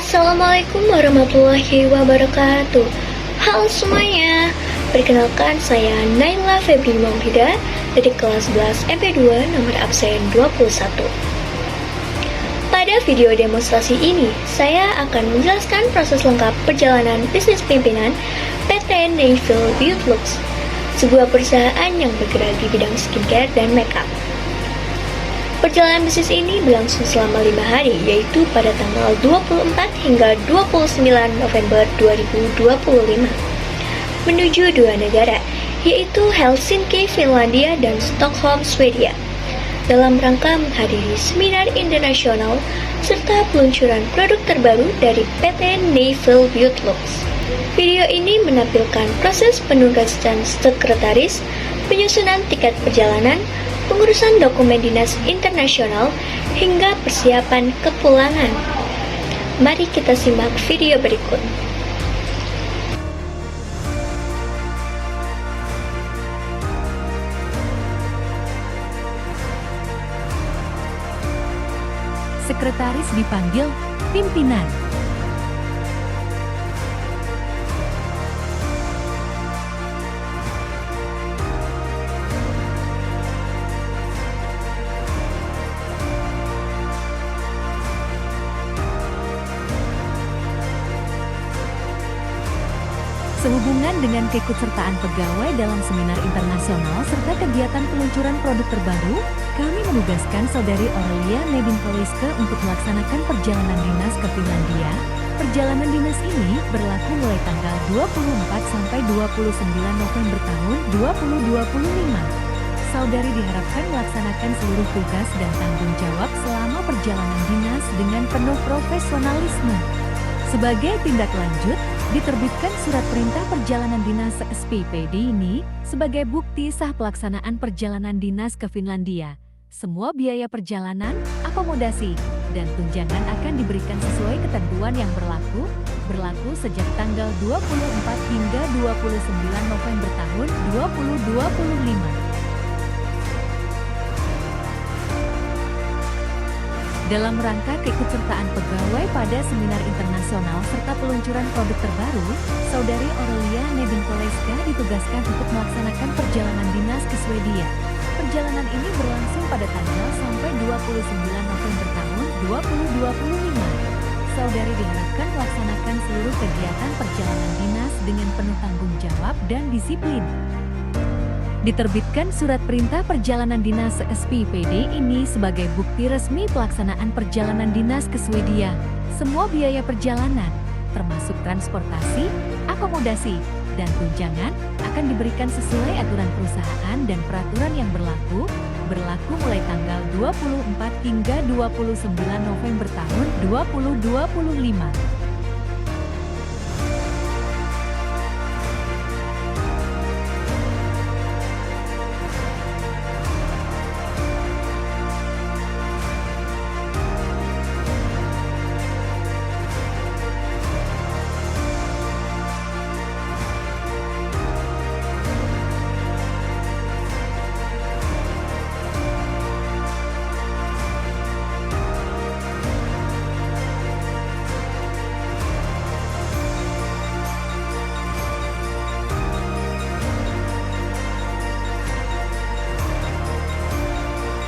Assalamualaikum warahmatullahi wabarakatuh. Halo semuanya, perkenalkan saya Naila Febri Maulida dari kelas 11 MP2 nomor absen 21. Pada video demonstrasi ini, saya akan menjelaskan proses lengkap perjalanan bisnis pimpinan PT Neifil Beauty Looks, sebuah perusahaan yang bergerak di bidang skincare dan makeup. Perjalanan bisnis ini berlangsung selama 5 hari, yaitu pada tanggal 24 hingga 29 November 2025, menuju dua negara, yaitu Helsinki, Finlandia, dan Stockholm, Swedia, dalam rangka menghadiri seminar internasional serta peluncuran produk terbaru dari PT Neifil Beauty Looks. Video ini menampilkan proses penugasan sekretaris, penyusunan tiket perjalanan, pengurusan dokumen dinas internasional, hingga persiapan kepulangan. Mari kita simak video berikut. Sekretaris dipanggil pimpinan. Sehubungan dengan keikutsertaan pegawai dalam seminar internasional serta kegiatan peluncuran produk terbaru, kami menugaskan Saudari Aurelia Nedin Poleska untuk melaksanakan perjalanan dinas ke Finlandia. Perjalanan dinas ini berlaku mulai tanggal 24 sampai 29 November tahun 2025. Saudari diharapkan melaksanakan seluruh tugas dan tanggung jawab selama perjalanan dinas dengan penuh profesionalisme. Sebagai tindak lanjut, diterbitkan surat perintah perjalanan dinas SPPD ini sebagai bukti sah pelaksanaan perjalanan dinas ke Finlandia. Semua biaya perjalanan, akomodasi, dan tunjangan akan diberikan sesuai ketentuan yang berlaku sejak tanggal 24 hingga 29 November tahun 2025. Dalam rangka keikutsertaan pegawai pada seminar internasional serta peluncuran produk terbaru, Saudari Aurelia Nedin Poleska ditugaskan untuk melaksanakan perjalanan dinas ke Swedia. Perjalanan ini berlangsung pada tanggal sampai 29 November tahun 2025. Saudari diharapkan melaksanakan seluruh kegiatan perjalanan dinas dengan penuh tanggung jawab dan disiplin. Diterbitkan surat perintah perjalanan dinas SPPD ini sebagai bukti resmi pelaksanaan perjalanan dinas ke Swedia. Semua biaya perjalanan, termasuk transportasi, akomodasi, dan tunjangan, akan diberikan sesuai aturan perusahaan dan peraturan yang berlaku mulai tanggal 24 hingga 29 November tahun 2025.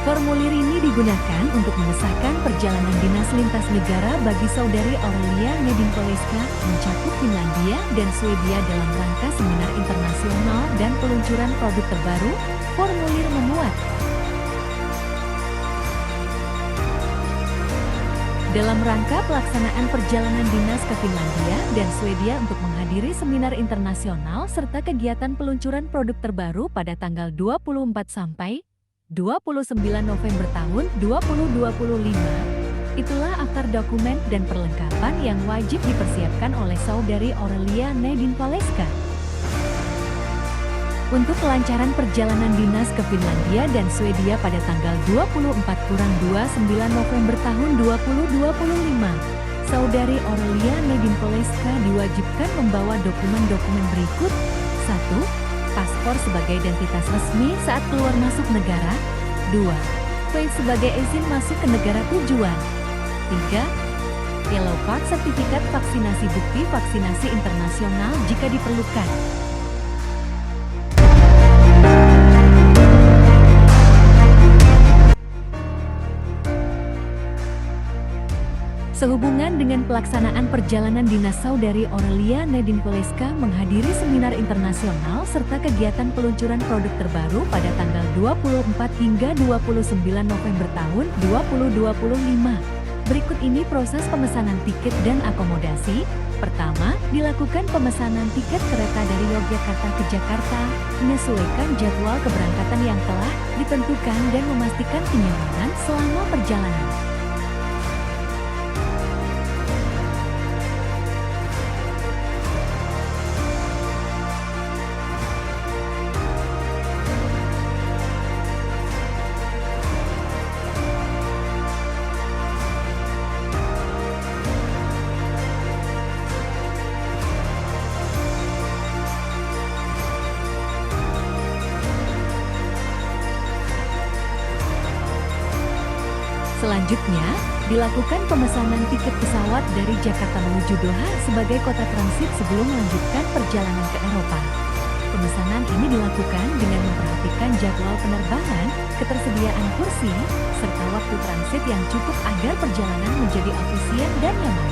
Formulir ini digunakan untuk mengesahkan perjalanan dinas lintas negara bagi Saudari Aurelia Nedin Poleska mencakup Finlandia dan Swedia dalam rangka seminar internasional dan peluncuran produk terbaru. Formulir memuat dalam rangka pelaksanaan perjalanan dinas ke Finlandia dan Swedia untuk menghadiri seminar internasional serta kegiatan peluncuran produk terbaru pada tanggal 24 sampai 29 November tahun 2025. Itulah akar dokumen dan perlengkapan yang wajib dipersiapkan oleh Saudari Aurelia Nedin Poleska. Untuk kelancaran perjalanan dinas ke Finlandia dan Swedia pada tanggal 24-29 November tahun 2025, Saudari Aurelia Nedin Poleska diwajibkan membawa dokumen-dokumen berikut. 1. Paspor sebagai identitas resmi saat keluar masuk negara. 2. V sebagai izin masuk ke negara tujuan. 3. Yellow Card sertifikat vaksinasi bukti vaksinasi internasional jika diperlukan. Sehubungan dengan pelaksanaan perjalanan dinas, Saudari Aurelia Nadine Valeska menghadiri seminar internasional serta kegiatan peluncuran produk terbaru pada tanggal 24 hingga 29 November tahun 2025. Berikut ini proses pemesanan tiket dan akomodasi. Pertama, dilakukan pemesanan tiket kereta dari Yogyakarta ke Jakarta, menyesuaikan jadwal keberangkatan yang telah ditentukan dan memastikan kenyamanan selama perjalanan. Selanjutnya, dilakukan pemesanan tiket pesawat dari Jakarta menuju Doha sebagai kota transit sebelum melanjutkan perjalanan ke Eropa. Pemesanan ini dilakukan dengan memperhatikan jadwal penerbangan, ketersediaan kursi, serta waktu transit yang cukup agar perjalanan menjadi efisien dan nyaman.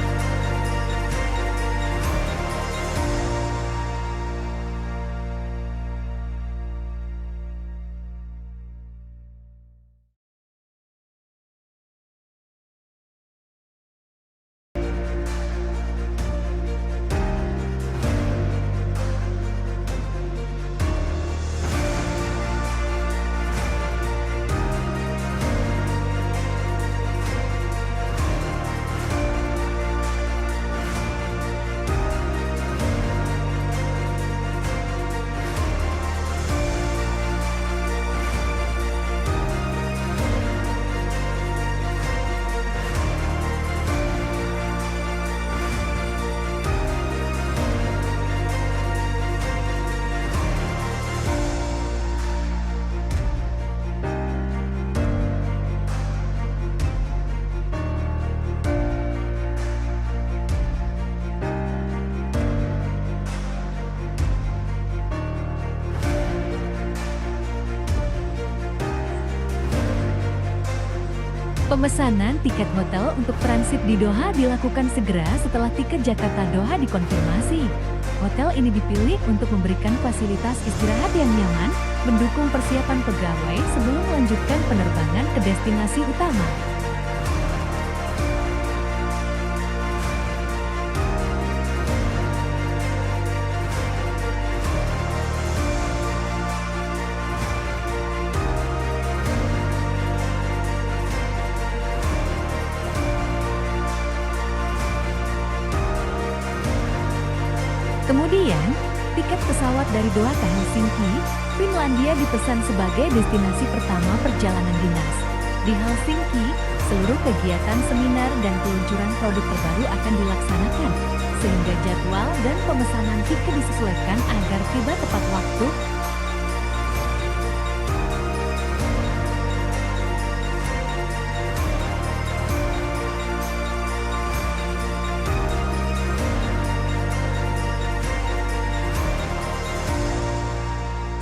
Pemesanan tiket hotel untuk transit di Doha dilakukan segera setelah tiket Jakarta-Doha dikonfirmasi. Hotel ini dipilih untuk memberikan fasilitas istirahat yang nyaman, mendukung persiapan pegawai sebelum melanjutkan penerbangan ke destinasi utama. Kemudian, tiket pesawat dari Doha ke Helsinki, Finlandia dipesan sebagai destinasi pertama perjalanan dinas. Di Helsinki, seluruh kegiatan seminar dan peluncuran produk terbaru akan dilaksanakan, sehingga jadwal dan pemesanan tiket disesuaikan agar tiba tepat waktu.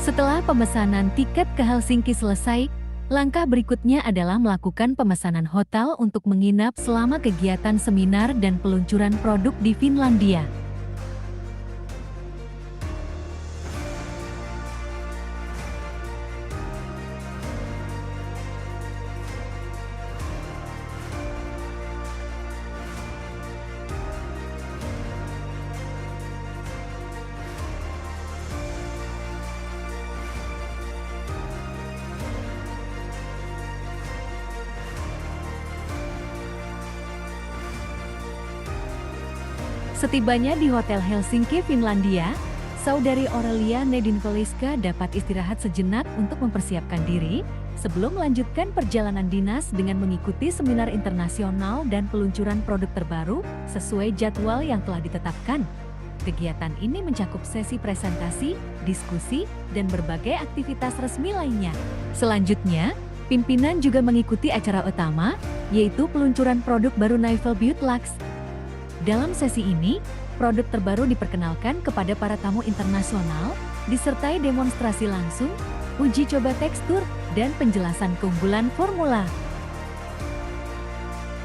Setelah pemesanan tiket ke Helsinki selesai, langkah berikutnya adalah melakukan pemesanan hotel untuk menginap selama kegiatan seminar dan peluncuran produk di Finlandia. Setibanya di Hotel Helsinki, Finlandia, Saudari Aurelia Nadine Valeska dapat istirahat sejenak untuk mempersiapkan diri sebelum melanjutkan perjalanan dinas dengan mengikuti seminar internasional dan peluncuran produk terbaru sesuai jadwal yang telah ditetapkan. Kegiatan ini mencakup sesi presentasi, diskusi, dan berbagai aktivitas resmi lainnya. Selanjutnya, pimpinan juga mengikuti acara utama, yaitu peluncuran produk baru Navel Beauty Luxe. Dalam sesi ini, produk terbaru diperkenalkan kepada para tamu internasional, disertai demonstrasi langsung, uji coba tekstur, dan penjelasan keunggulan formula.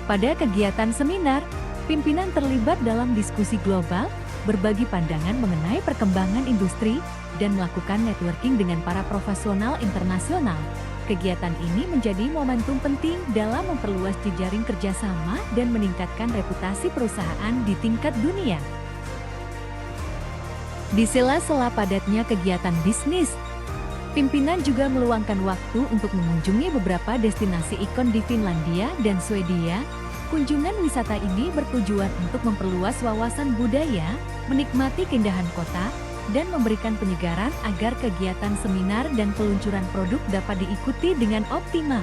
Pada kegiatan seminar, pimpinan terlibat dalam diskusi global, berbagi pandangan mengenai perkembangan industri, dan melakukan networking dengan para profesional internasional. Kegiatan ini menjadi momentum penting dalam memperluas jejaring kerjasama dan meningkatkan reputasi perusahaan di tingkat dunia. Di sela-sela padatnya kegiatan bisnis, pimpinan juga meluangkan waktu untuk mengunjungi beberapa destinasi ikon di Finlandia dan Swedia. Kunjungan wisata ini bertujuan untuk memperluas wawasan budaya, menikmati keindahan kota, dan memberikan penyegaran agar kegiatan seminar dan peluncuran produk dapat diikuti dengan optimal.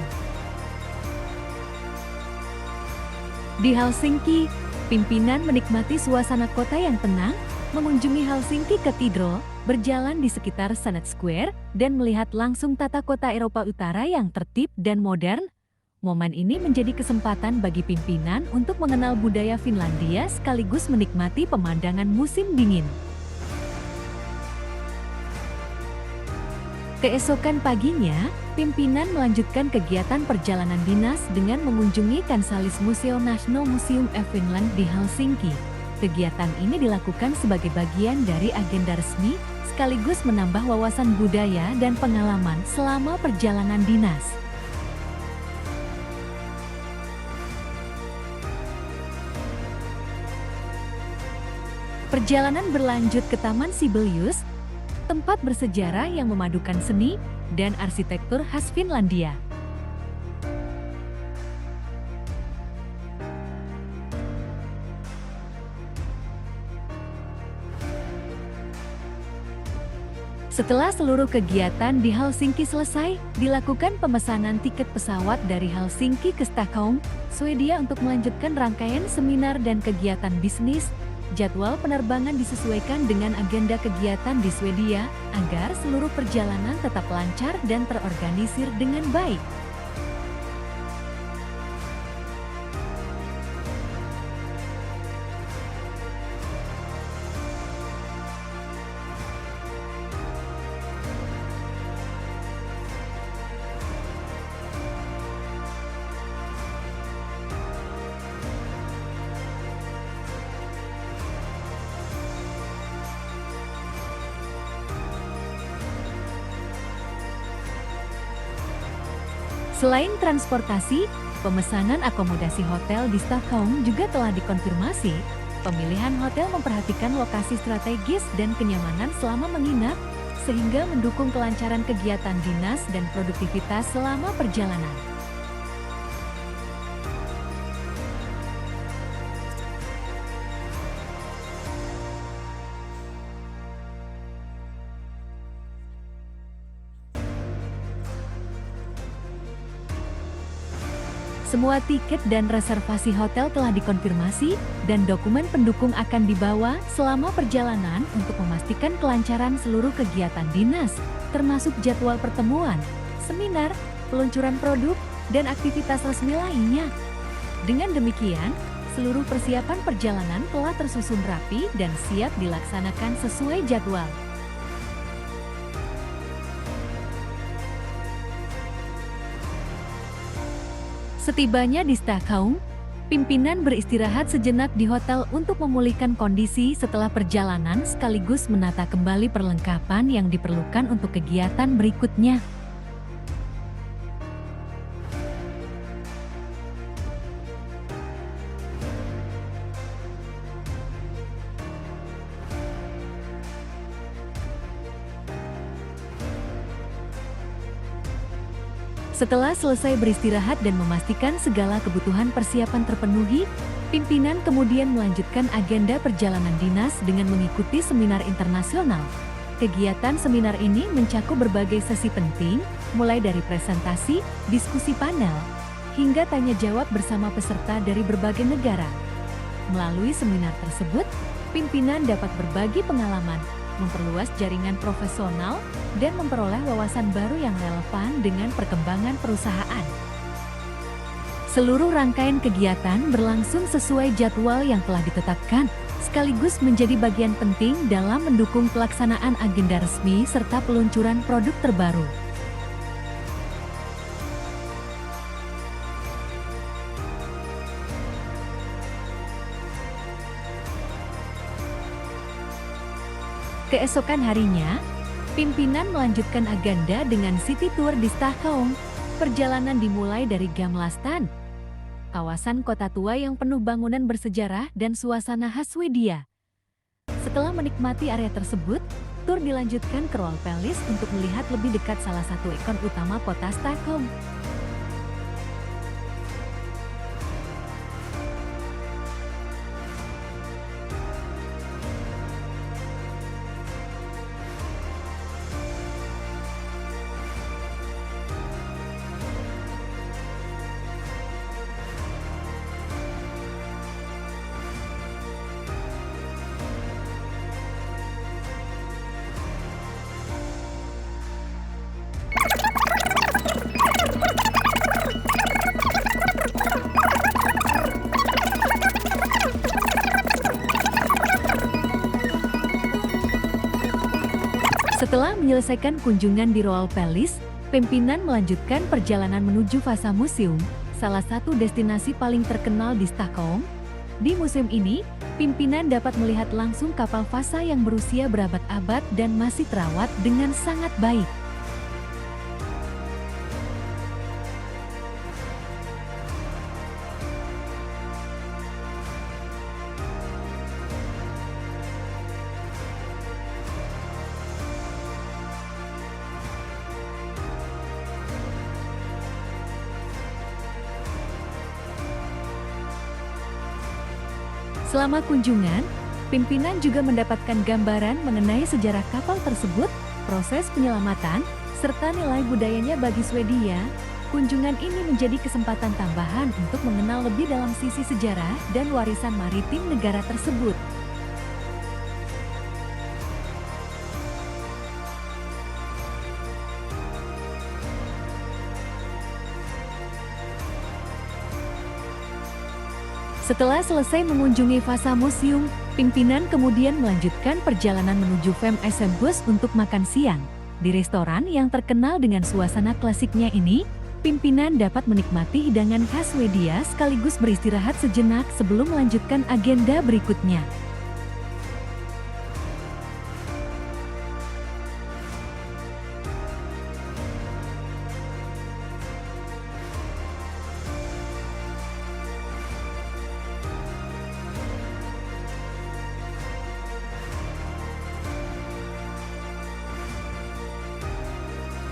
Di Helsinki, pimpinan menikmati suasana kota yang tenang, mengunjungi Helsinki Cathedral, berjalan di sekitar Senate Square, dan melihat langsung tata kota Eropa Utara yang tertib dan modern. Momen ini menjadi kesempatan bagi pimpinan untuk mengenal budaya Finlandia sekaligus menikmati pemandangan musim dingin. Keesokan paginya, pimpinan melanjutkan kegiatan perjalanan dinas dengan mengunjungi Kansallis National Museum of Finland di Helsinki. Kegiatan ini dilakukan sebagai bagian dari agenda resmi, sekaligus menambah wawasan budaya dan pengalaman selama perjalanan dinas. Perjalanan berlanjut ke Taman Sibelius, tempat bersejarah yang memadukan seni dan arsitektur khas Finlandia. Setelah seluruh kegiatan di Helsinki selesai, dilakukan pemesanan tiket pesawat dari Helsinki ke Stockholm, Swedia untuk melanjutkan rangkaian seminar dan kegiatan bisnis. Jadwal penerbangan disesuaikan dengan agenda kegiatan di Swedia agar seluruh perjalanan tetap lancar dan terorganisir dengan baik. Selain transportasi, pemesanan akomodasi hotel di Stockholm juga telah dikonfirmasi. Pemilihan hotel memperhatikan lokasi strategis dan kenyamanan selama menginap, sehingga mendukung kelancaran kegiatan dinas dan produktivitas selama perjalanan. Semua tiket dan reservasi hotel telah dikonfirmasi, dan dokumen pendukung akan dibawa selama perjalanan untuk memastikan kelancaran seluruh kegiatan dinas, termasuk jadwal pertemuan, seminar, peluncuran produk, dan aktivitas resmi lainnya. Dengan demikian, seluruh persiapan perjalanan telah tersusun rapi dan siap dilaksanakan sesuai jadwal. Setibanya di Stockholm, pimpinan beristirahat sejenak di hotel untuk memulihkan kondisi setelah perjalanan sekaligus menata kembali perlengkapan yang diperlukan untuk kegiatan berikutnya. Setelah selesai beristirahat dan memastikan segala kebutuhan persiapan terpenuhi, pimpinan kemudian melanjutkan agenda perjalanan dinas dengan mengikuti seminar internasional. Kegiatan seminar ini mencakup berbagai sesi penting, mulai dari presentasi, diskusi panel, hingga tanya jawab bersama peserta dari berbagai negara. Melalui seminar tersebut, pimpinan dapat berbagi pengalaman, memperluas jaringan profesional, dan memperoleh wawasan baru yang relevan dengan perkembangan perusahaan. Seluruh rangkaian kegiatan berlangsung sesuai jadwal yang telah ditetapkan, sekaligus menjadi bagian penting dalam mendukung pelaksanaan agenda resmi serta peluncuran produk terbaru. Keesokan harinya, pimpinan melanjutkan agenda dengan city tour di Stockholm. Perjalanan dimulai dari Gamla stan, kawasan kota tua yang penuh bangunan bersejarah dan suasana khas Swedia. Setelah menikmati area tersebut, tur dilanjutkan ke Royal Palace untuk melihat lebih dekat salah satu ikon utama kota Stockholm. Setelah menyelesaikan kunjungan di Royal Palace, pimpinan melanjutkan perjalanan menuju Vasa Museum, salah satu destinasi paling terkenal di Stockholm. Di museum ini, pimpinan dapat melihat langsung kapal Vasa yang berusia berabad-abad dan masih terawat dengan sangat baik. Selama kunjungan, pimpinan juga mendapatkan gambaran mengenai sejarah kapal tersebut, proses penyelamatan, serta nilai budayanya bagi Swedia. Kunjungan ini menjadi kesempatan tambahan untuk mengenal lebih dalam sisi sejarah dan warisan maritim negara tersebut. Setelah selesai mengunjungi Vasa Museum, pimpinan kemudian melanjutkan perjalanan menuju Fem Bus untuk makan siang. Di restoran yang terkenal dengan suasana klasiknya ini, pimpinan dapat menikmati hidangan khas Swedia sekaligus beristirahat sejenak sebelum melanjutkan agenda berikutnya.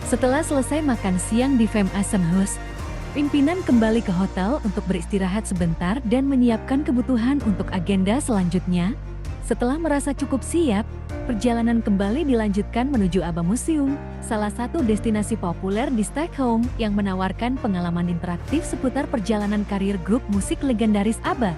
Setelah selesai makan siang di Fem Hus, pimpinan kembali ke hotel untuk beristirahat sebentar dan menyiapkan kebutuhan untuk agenda selanjutnya. Setelah merasa cukup siap, perjalanan kembali dilanjutkan menuju ABBA Museum, salah satu destinasi populer di Stockholm yang menawarkan pengalaman interaktif seputar perjalanan karir grup musik legendaris ABBA.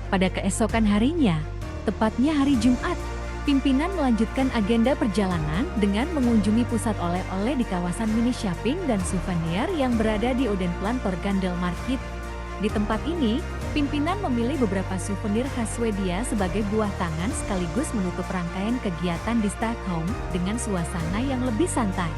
Pada keesokan harinya, tepatnya hari Jumat, pimpinan melanjutkan agenda perjalanan dengan mengunjungi pusat oleh-oleh di kawasan mini shopping dan souvenir yang berada di Odenplan Torgandel Market. Di tempat ini, pimpinan memilih beberapa souvenir khas Swedia sebagai buah tangan sekaligus menutup rangkaian kegiatan di Stockholm dengan suasana yang lebih santai.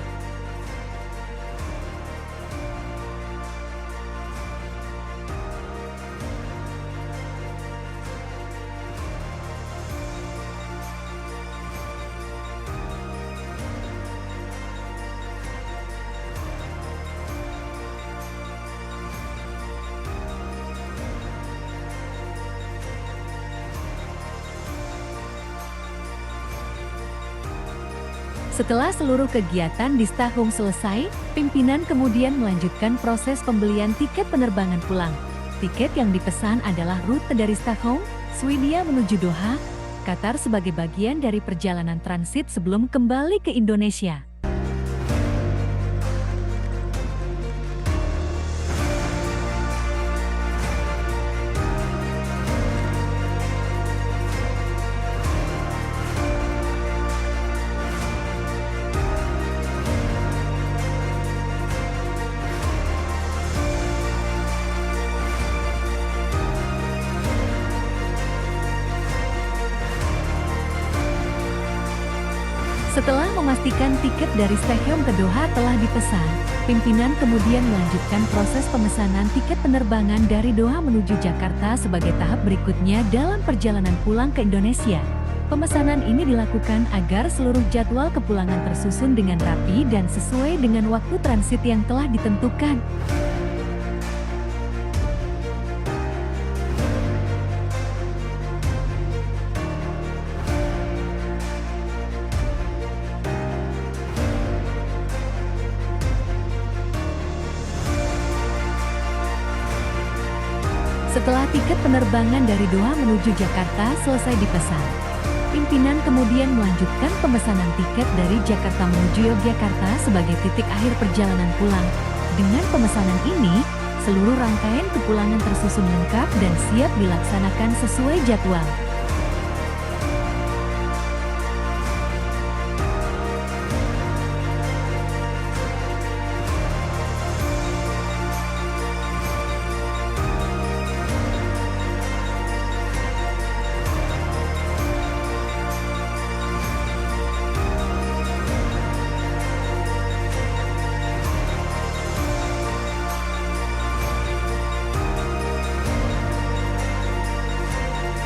Setelah seluruh kegiatan di Stockholm selesai, pimpinan kemudian melanjutkan proses pembelian tiket penerbangan pulang. Tiket yang dipesan adalah rute dari Stockholm, Swedia menuju Doha, Qatar sebagai bagian dari perjalanan transit sebelum kembali ke Indonesia. Setelah memastikan tiket dari stasiun ke Doha telah dipesan, pimpinan kemudian melanjutkan proses pemesanan tiket penerbangan dari Doha menuju Jakarta sebagai tahap berikutnya dalam perjalanan pulang ke Indonesia. Pemesanan ini dilakukan agar seluruh jadwal kepulangan tersusun dengan rapi dan sesuai dengan waktu transit yang telah ditentukan. Setelah tiket penerbangan dari Doha menuju Jakarta selesai dipesan, pimpinan kemudian melanjutkan pemesanan tiket dari Jakarta menuju Yogyakarta sebagai titik akhir perjalanan pulang. Dengan pemesanan ini, seluruh rangkaian kepulangan tersusun lengkap dan siap dilaksanakan sesuai jadwal.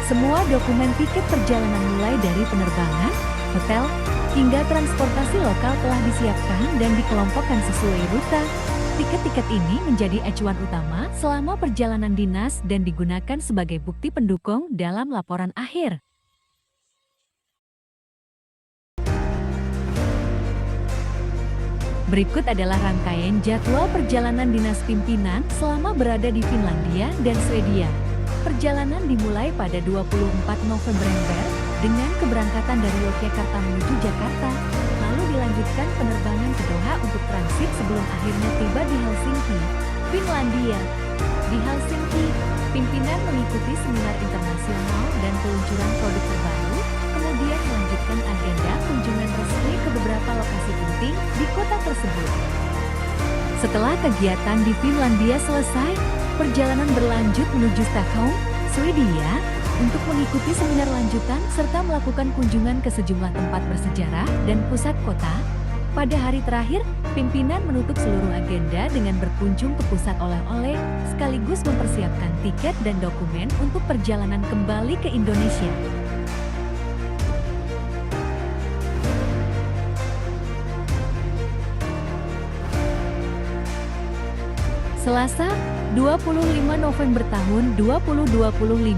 Semua dokumen tiket perjalanan mulai dari penerbangan, hotel, hingga transportasi lokal telah disiapkan dan dikelompokkan sesuai rute. Tiket-tiket ini menjadi acuan utama selama perjalanan dinas dan digunakan sebagai bukti pendukung dalam laporan akhir. Berikut adalah rangkaian jadwal perjalanan dinas pimpinan selama berada di Finlandia dan Swedia. Perjalanan dimulai pada 24 November dengan keberangkatan dari Yogyakarta menuju Jakarta, lalu dilanjutkan penerbangan ke Doha untuk transit sebelum akhirnya tiba di Helsinki, Finlandia. Di Helsinki, pimpinan mengikuti seminar internasional dan peluncuran produk terbaru, kemudian melanjutkan agenda kunjungan resmi ke beberapa lokasi penting di kota tersebut. Setelah kegiatan di Finlandia selesai, perjalanan berlanjut menuju Stockholm, Swedia, untuk mengikuti seminar lanjutan serta melakukan kunjungan ke sejumlah tempat bersejarah dan pusat kota. Pada hari terakhir, pimpinan menutup seluruh agenda dengan berkunjung ke pusat oleh-oleh, sekaligus mempersiapkan tiket dan dokumen untuk perjalanan kembali ke Indonesia. Selasa, 25 November tahun 2025,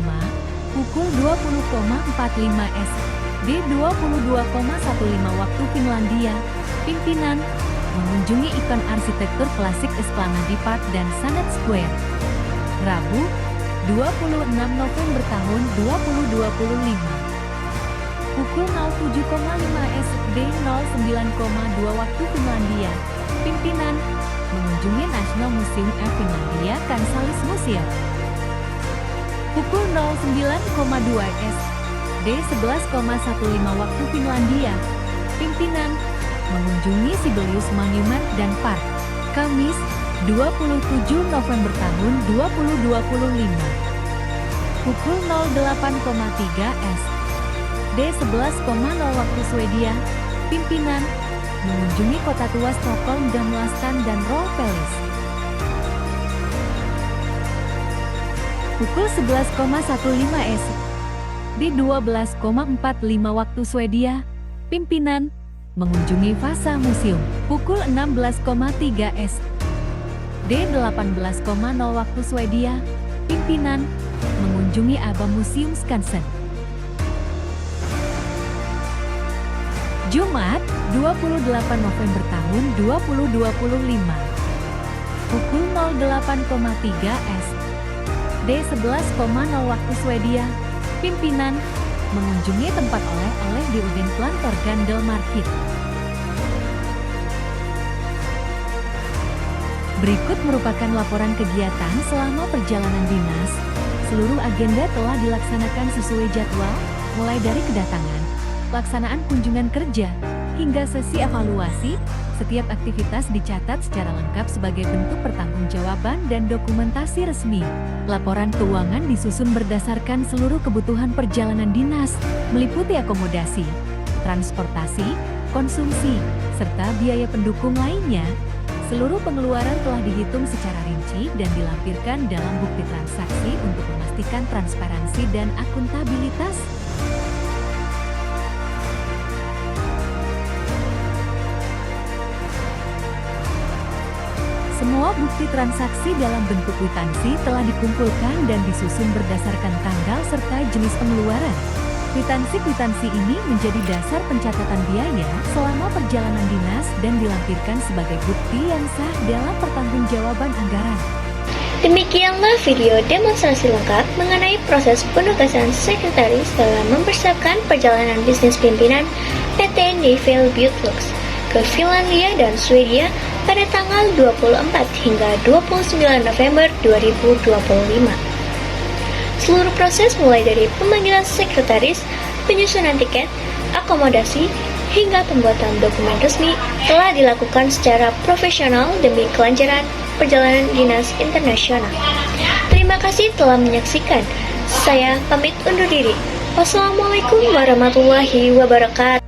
pukul 20.45 SD 22.15 waktu Finlandia, pimpinan mengunjungi ikon arsitektur klasik Esplanadi Park dan Senate Square. Rabu, 26 November tahun 2025, pukul 07.5 SD 09.2 waktu Finlandia, pimpinan mengunjungi National Museum of Finlandia Kansallis Museum. Pukul 09.2 SD 11.15 waktu Finlandia, pimpinan mengunjungi Sibelius Monument dan Park. Kamis, 27 November tahun 2025, pukul 08.3 SD 11.0 waktu Swedia, pimpinan mengunjungi kota tua Stockholm, Gamla Stan dan Royal Palace. Pukul 11.15 SD 12.45 waktu Swedia, pimpinan mengunjungi Vasa Museum. Pukul 16.3 SD 18.0 waktu Swedia, pimpinan mengunjungi ABBA Museum Skansen. Jumat, 28 November tahun 2025, pukul 08.3 SD 11.0 waktu Swedia, pimpinan mengunjungi tempat oleh-oleh di Odenplan Torgandel Market. Berikut merupakan laporan kegiatan selama perjalanan dinas. Seluruh agenda telah dilaksanakan sesuai jadwal, mulai dari kedatangan, pelaksanaan kunjungan kerja, hingga sesi evaluasi. Setiap aktivitas dicatat secara lengkap sebagai bentuk pertanggungjawaban dan dokumentasi resmi. Laporan keuangan disusun berdasarkan seluruh kebutuhan perjalanan dinas, meliputi akomodasi, transportasi, konsumsi, serta biaya pendukung lainnya. Seluruh pengeluaran telah dihitung secara rinci dan dilampirkan dalam bukti transaksi untuk memastikan transparansi dan akuntabilitas. Semua bukti transaksi dalam bentuk kwitansi telah dikumpulkan dan disusun berdasarkan tanggal serta jenis pengeluaran. Kwitansi-kwitansi ini menjadi dasar pencatatan biaya selama perjalanan dinas dan dilampirkan sebagai bukti yang sah dalam pertanggungjawaban anggaran. Demikianlah video demonstrasi lengkap mengenai proses penugasan sekretaris dalam mempersiapkan perjalanan bisnis pimpinan PT Nivell Beautelux ke Finlandia dan Swedia pada tanggal 24 hingga 29 November 2025. Seluruh proses mulai dari pemanggilan sekretaris, penyusunan tiket, akomodasi, hingga pembuatan dokumen resmi telah dilakukan secara profesional demi kelancaran perjalanan dinas internasional. Terima kasih telah menyaksikan. Saya pamit undur diri. Wassalamualaikum warahmatullahi wabarakatuh.